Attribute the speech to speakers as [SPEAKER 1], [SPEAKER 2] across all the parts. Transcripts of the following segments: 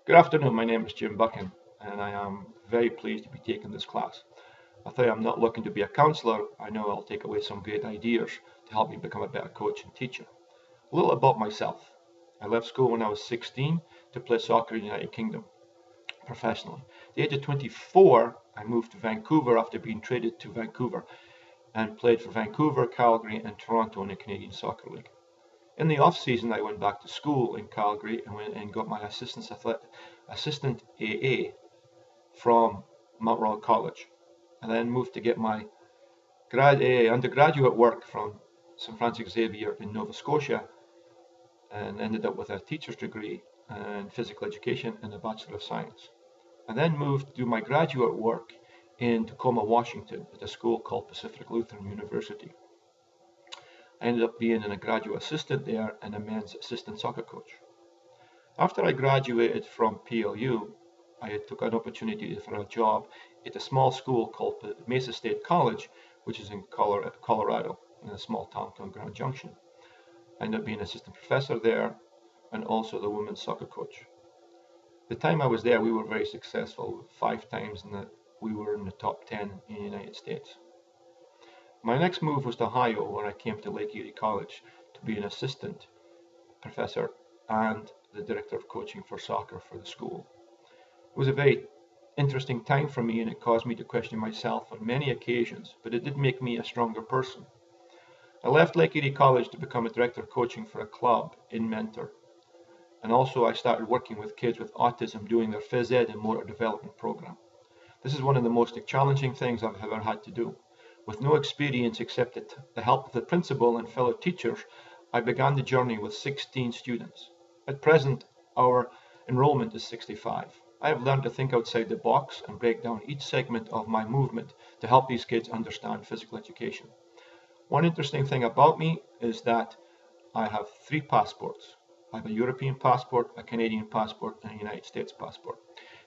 [SPEAKER 1] Good afternoon, my name is Jim Buchan, and I am very pleased to be taking this class. Although I'm not looking to be a counsellor, I know I'll take away some great ideas to help me become a better coach and teacher. A little about myself. I left school when I was 16 to play soccer in the United Kingdom professionally. At the age of 24, I moved to Vancouver after being traded to Vancouver and played for Vancouver, Calgary, and Toronto in the Canadian Soccer League. In the off season, I went back to school in Calgary and went and got my assistant AA from Mount Royal College. I then moved to get my undergraduate work from St. Francis Xavier in Nova Scotia and ended up with a teacher's degree in physical education and a Bachelor of Science. I then moved to do my graduate work in Tacoma, Washington at a school called Pacific Lutheran University. I ended up being a graduate assistant there and a men's assistant soccer coach. After I graduated from PLU, I took an opportunity for a job at a small school called Mesa State College, which is in Colorado, in a small town called Grand Junction. I ended up being assistant professor there and also the women's soccer coach. The time I was there, we were very successful. 5 times we were in the top 10 in the United States. My next move was to Ohio, where I came to Lake Erie College to be an assistant professor and the director of coaching for soccer for the school. It was a very interesting time for me, and it caused me to question myself on many occasions, but it did make me a stronger person. I left Lake Erie College to become a director of coaching for a club in Mentor. And also I started working with kids with autism doing their phys ed and motor development program. This is one of the most challenging things I've ever had to do. With no experience except the help of the principal and fellow teachers, I began the journey with 16 students. At present, our enrollment is 65. I have learned to think outside the box and break down each segment of my movement to help these kids understand physical education. One interesting thing about me is that I have 3 passports. I have a European passport, a Canadian passport, and a United States passport.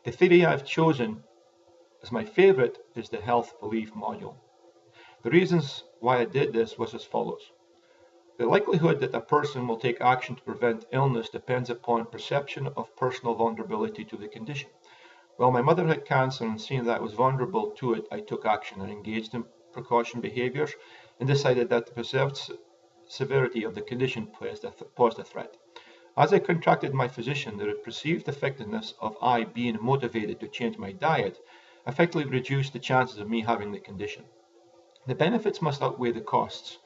[SPEAKER 1] The theory I've chosen as my favorite is the health belief module. The reasons why I did this was as follows. The likelihood that a person will take action to prevent illness depends upon perception of personal vulnerability to the condition. Well, my mother had cancer, and seeing that I was vulnerable to it, I took action and engaged in precaution behaviors and decided that the perceived severity of the condition posed a threat. As I contracted my physician, the perceived effectiveness of I being motivated to change my diet effectively reduced the chances of me having the condition. The benefits must outweigh the costs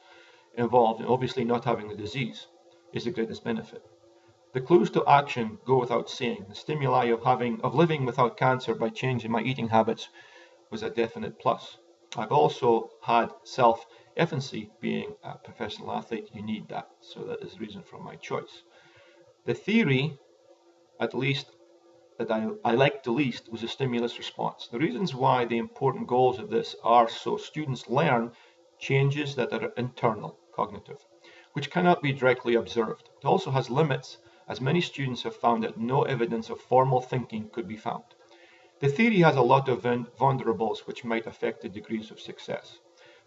[SPEAKER 1] involved, and obviously not having the disease is the greatest benefit. The clues to action go without saying. The stimuli of living without cancer by changing my eating habits was a definite plus. I've also had self-efficacy. Being a professional athlete, you need that, so that is the reason for my choice. The theory, at least, that I liked the least was a stimulus response. The reasons why the important goals of this are so students learn changes that are internal, cognitive, which cannot be directly observed. It also has limits, as many students have found that no evidence of formal thinking could be found. The theory has a lot of vulnerables which might affect the degrees of success.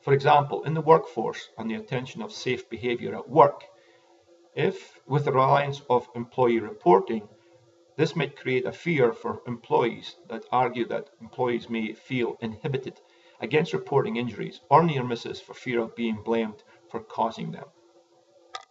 [SPEAKER 1] For example, in the workforce and the attention of safe behavior at work, if with the reliance of employee reporting, this might create a fear for employees that argue that employees may feel inhibited against reporting injuries or near misses for fear of being blamed for causing them.